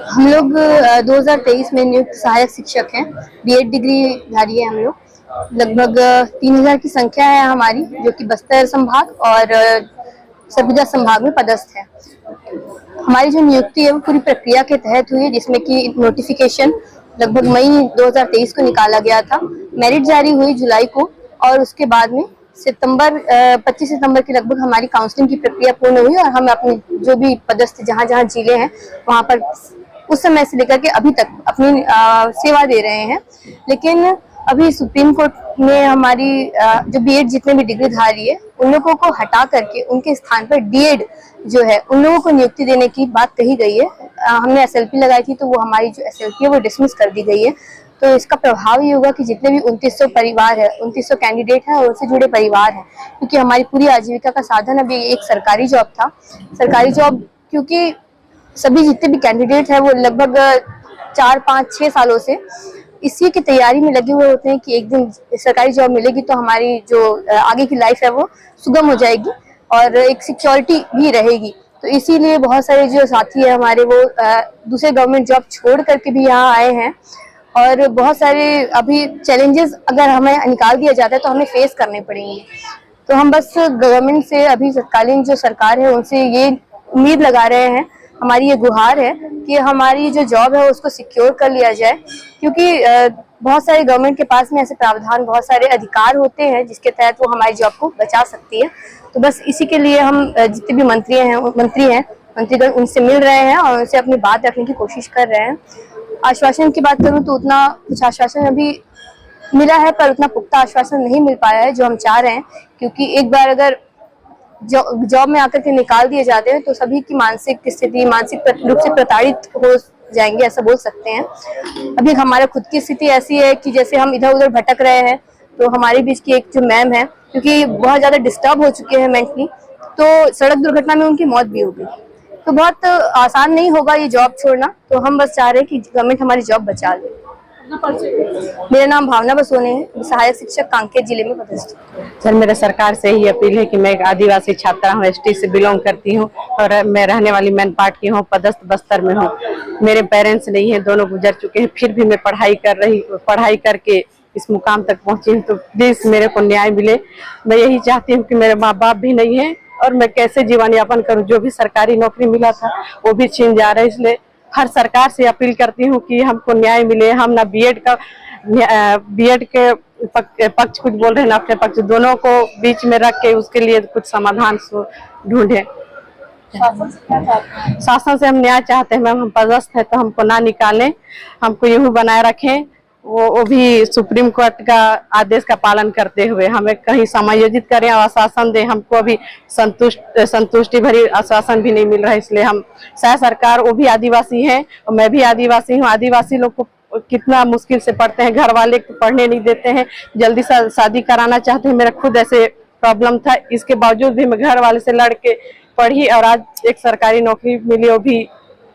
हम लोग 2023 में नियुक्त सहायक शिक्षक हैं। बीएड डिग्री धारी है हम लोग। लगभग 3000 की संख्या है हमारी, जो कि बस्तर संभाग और सरगुजा संभाग में पदस्थ है। हमारी जो नियुक्ति है वो पूरी प्रक्रिया के तहत हुई है, जिसमें कि नोटिफिकेशन लगभग मई 2023 को निकाला गया था। मेरिट जारी हुई जुलाई को और उसके बाद में 25 सितंबर के लगभग हमारी काउंसलिंग की प्रक्रिया पूर्ण हुई और हम अपने जो भी पदस्थ जहाँ जहाँ जिले हैं वहाँ पर उस समय से लेकर के अभी तक अपनी सेवा दे रहे हैं। लेकिन अभी सुप्रीम कोर्ट ने हमारी जो बीएड जितने भी डिग्रीधारी है उन लोगों को हटा करके उनके स्थान पर डीएड जो है उन लोगों को नियुक्ति देने की बात कही गई है। हमने एसएलपी लगाई थी तो वो हमारी जो एसएलपी है वो डिसमिस कर दी गई है। तो इसका प्रभाव ये होगा कि जितने भी 2900 परिवार है, 2900 कैंडिडेट हैं और उनसे जुड़े परिवार हैं, क्योंकि हमारी पूरी आजीविका का साधन अभी एक सरकारी जॉब था। सरकारी जॉब क्योंकि सभी जितने भी कैंडिडेट हैं वो लगभग 4, 5, 6 सालों से इसी की तैयारी में लगे हुए होते हैं कि एक दिन सरकारी जॉब मिलेगी तो हमारी जो आगे की लाइफ है वो सुगम हो जाएगी और एक सिक्योरिटी भी रहेगी। तो इसीलिए बहुत सारे जो साथी है हमारे वो दूसरे गवर्नमेंट जॉब छोड़ करके भी यहाँ आए हैं और बहुत सारे अभी चैलेंजेस अगर हमें निकाल दिया जाता है तो हमें फेस करने पड़ेंगे। तो हम बस गवर्नमेंट से अभी तत्कालीन जो सरकार है उनसे ये उम्मीद लगा रहे हैं, हमारी ये गुहार है कि हमारी जो जॉब है उसको सिक्योर कर लिया जाए, क्योंकि बहुत सारे गवर्नमेंट के पास में ऐसे प्रावधान, बहुत सारे अधिकार होते हैं जिसके तहत वो हमारी जॉब को बचा सकती है। तो बस इसी के लिए हम जितने भी मंत्रीगण उनसे मिल रहे हैं और उनसे अपनी बात रखने की कोशिश कर रहे हैं। आश्वासन की बात करूं तो उतना कुछ आश्वासन अभी मिला है, पर उतना पुख्ता आश्वासन नहीं मिल पाया है जो हम चाह रहे हैं, क्योंकि एक बार अगर जॉब में आकर के निकाल दिए जाते हैं तो सभी की मानसिक स्थिति मानसिक रूप से प्रताड़ित हो जाएंगे, ऐसा बोल सकते हैं। अभी हमारा खुद की स्थिति ऐसी है कि जैसे हम इधर उधर भटक रहे हैं, तो हमारे बीच की एक जो मैम है, क्योंकि बहुत ज्यादा डिस्टर्ब हो चुके हैं मेंटली, तो सड़क दुर्घटना में उनकी मौत भी हो गई। तो बहुत आसान नहीं होगा ये जॉब छोड़ना, तो हम बस चाह रहे हैं कि गवर्नमेंट हमारी जॉब बचा ले। मेरा नाम भावना बसोने है, सहायक शिक्षक कांकेर जिले में पदस्थ। सर, मेरा सरकार से ही अपील है कि मैं एक आदिवासी छात्रा हूँ, एसटी से बिलोंग करती हूँ और मैं रहने वाली मैनपाट की हूँ, पदस्थ बस्तर में हूँ। मेरे पेरेंट्स नहीं है, दोनों गुजर चुके हैं, फिर भी मैं पढ़ाई करके इस मुकाम तक पहुंची हूँ। तो प्लीज मेरे को न्याय मिले। मैं यही चाहती हूँ कि मेरे माँ बाप भी नहीं है और मैं कैसे जीवन यापन करूँ। जो भी सरकारी नौकरी मिला था वो भी छीन जा रहा है, इसलिए हर सरकार से अपील करती हूँ कि हमको न्याय मिले। हम ना बीएड के पक्ष कुछ बोल रहे हैं ना अपने पक्ष, दोनों को बीच में रख के उसके लिए कुछ समाधान ढूंढे। शासन से हम न्याय चाहते हैं मैम। हम पदस्थ है तो हमको ना निकालें, हमको यूं बनाए रखें, वो भी सुप्रीम कोर्ट का आदेश का पालन करते हुए हमें कहीं समायोजित करें और आश्वासन दें। हमको अभी संतुष्टि भरी आश्वासन भी नहीं मिल रहा है, इसलिए हम शायद सरकार, वो भी आदिवासी हैं और मैं भी आदिवासी हूँ। आदिवासी लोग को कितना मुश्किल से पढ़ते हैं, घर वाले पढ़ने नहीं देते हैं, जल्दी से शादी कराना चाहते हैं। मेरा खुद ऐसे प्रॉब्लम था, इसके बावजूद भी मैं घर वाले से लड़ के पढ़ी और आज एक सरकारी नौकरी मिली, वो भी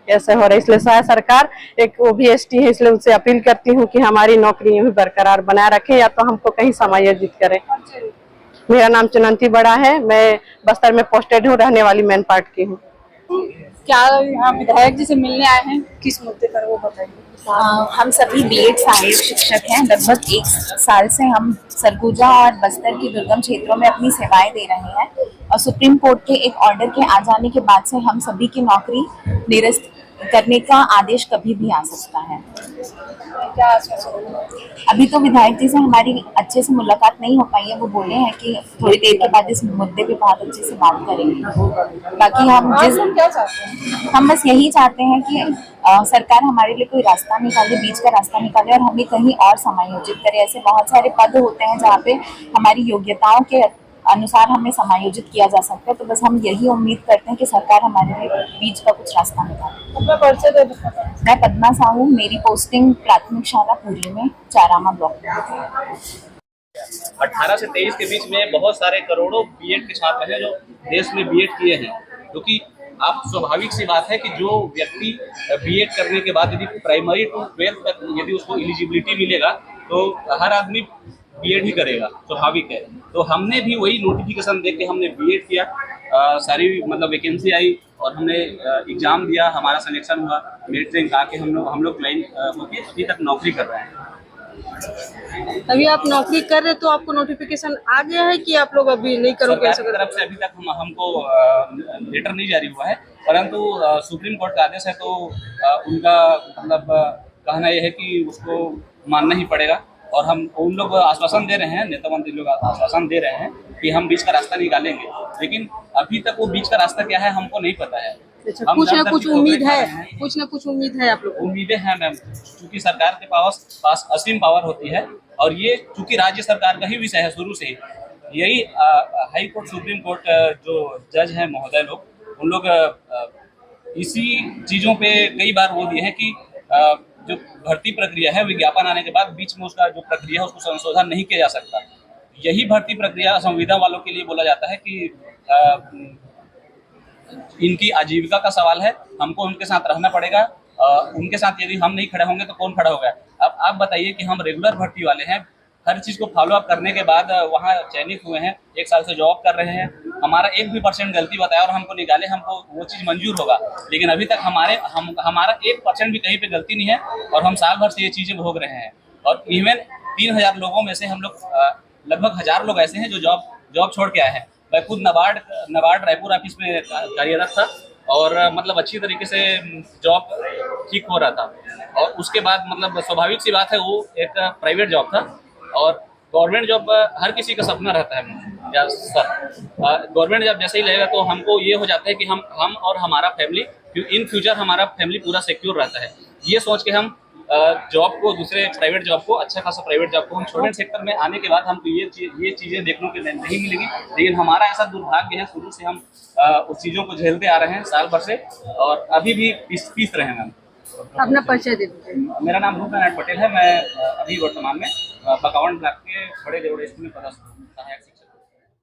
ऐसे हो रहा है। इसलिए शायद सरकार, एक वो भी एसटी है, इसलिए उनसे अपील करती हूँ कि हमारी नौकरी भी बरकरार बनाए रखें या तो हमको कहीं समायोजित करें। मेरा नाम चुनंती बड़ा है, मैं बस्तर में पोस्टेड हूँ, रहने वाली मैनपाट की हूँ। क्या यहाँ विधायक जी से मिलने आए हैं, किस मुद्दे पर वो बताइए। हम सभी बीएड सहायक शिक्षक हैं। लगभग 1 साल से हम सरगुजा और बस्तर के दुर्गम क्षेत्रों में अपनी सेवाएं दे रहे हैं और सुप्रीम कोर्ट के एक ऑर्डर के आ जाने के बाद से हम सभी की नौकरी निरस्त करने का आदेश कभी भी आ सकता है। क्या आश्वासन? अभी तो विधायक जी से हमारी अच्छे से मुलाकात नहीं हो पाई है। वो बोले हैं कि थोड़ी देर के बाद इस मुद्दे पे बहुत अच्छे से बात करेंगे। बाकी हम क्या चाहते हैं? हम बस यही चाहते हैं कि सरकार हमारे लिए कोई रास्ता निकाले, बीच का रास्ता निकाले और हमें कहीं और समायोजित करे। ऐसे बहुत सारे पद होते हैं जहाँ पे हमारी योग्यताओं के अनुसार हमें समायोजित किया जा सकता है। तो बस हम यही उम्मीद करते हैं कि सरकार हमारे लिए बीच का कुछ रास्ता निकाले। अपना परिचय दे दो। मैं पद्मा साहू, मेरी पोस्टिंग प्राथमिक शाला पूरी में चारामा ब्लॉक में। 18 से 23 के बीच में बहुत सारे करोड़ों बीएड के छात्र हैं जो देश में बीएड किए हैं, क्योंकि आप स्वाभाविक सी बात है कि जो व्यक्ति बीएड करने के बाद यदि प्राइमरी टू 12th तक यदि उसको एलिजिबिलिटी मिलेगा तो हर आदमी बीएड ही करेगा, स्वाभाविक है। तो हमने भी वही नोटिफिकेशन देख के हमने बीएड किया, सारी मतलब वैकेंसी आई और हमने एग्जाम दिया, हमारा सिलेक्शन हुआ, मेरिट रैंक आके हम लोग क्लाइंट होके अभी तक नौकरी कर रहे हैं। अभी आप नौकरी कर रहे तो आपको नोटिफिकेशन आ गया है कि आप लोग अभी नहीं करोगे? सरकार की तरफ से अभी तक हमको लेटर नहीं जारी हुआ है, परंतु सुप्रीम कोर्ट का आदेश है तो उनका मतलब कहना यह है कि उसको मानना ही पड़ेगा। और हम उन लोग आश्वासन दे रहे हैं, नेता मंत्री लोग आश्वासन दे रहे हैं कि हम बीच का रास्ता निकालेंगे, लेकिन अभी तक वो बीच का रास्ता क्या है हमको नहीं पता है। अच्छा, कुछ ना कुछ उम्मीद है, कुछ ना कुछ उम्मीद है आप लोग? उम्मीदें हैं मैम, क्योंकि सरकार के पास असीम पावर होती है और ये चूंकि राज्य सरकार का ही विषय है शुरू से ही। यही हाई कोर्ट, सुप्रीम कोर्ट जो जज हैं महोदय लोग, उन लोग इसी चीज़ों पे कई बार वो दिए हैं कि जो भर्ती प्रक्रिया है विज्ञापन आने के बाद बीच में उसका जो प्रक्रिया है उसको संशोधन नहीं किया जा सकता। यही भर्ती प्रक्रिया संविदा वालों के लिए बोला जाता है कि इनकी आजीविका का सवाल है, हमको उनके साथ रहना पड़ेगा, उनके साथ यदि हम नहीं खड़े होंगे तो कौन खड़ा होगा। अब आप बताइए कि हम रेगुलर भर्ती वाले हैं, हर चीज़ को फॉलो अप करने के बाद वहाँ चयनित हुए हैं, 1 साल से जॉब कर रहे हैं, हमारा 1% गलती बताया और हमको निकाले, हमको वो चीज़ मंजूर होगा। लेकिन अभी तक हमारा 1% भी कहीं पे गलती नहीं है और हम साल भर से ये चीज़ें भोग रहे हैं। और इवन 3000 लोगों में से हम लोग लगभग 1000 लोग ऐसे हैं जो जॉब छोड़ के आए हैं। मैं खुद नबार्ड रायपुर ऑफिस में कार्यरत था और मतलब अच्छी तरीके से जॉब ठीक हो रहा था। और उसके बाद मतलब स्वाभाविक सी बात है, वो एक प्राइवेट जॉब था और गवर्नमेंट जॉब हर किसी का सपना रहता है या सर। गवर्नमेंट जॉब जैसे ही लगेगा तो हमको ये हो जाता है कि हम और हमारा फैमिली इन फ्यूचर हमारा फैमिली पूरा सिक्योर रहता है। ये सोच के हम जॉब को, दूसरे प्राइवेट जॉब को, अच्छा खासा प्राइवेट जॉब को, हम स्टूडेंट सेक्टर में आने के बाद हमको ये चीज़ें देखने को नहीं मिलेगी। लेकिन हमारा ऐसा दुर्भाग्य है, शुरू से हम उस चीज़ों को झेलते आ रहे हैं साल भर से और अभी भी पीस रहे हैं। अपना परिचय दे दीजिए। मेरा नाम रूपनारायण पटेल है। मैं अभी वर्तमान में बकावंड ब्लॉक के बड़े देवड़े स्कूल में पदस्थ सहायक शिक्षक।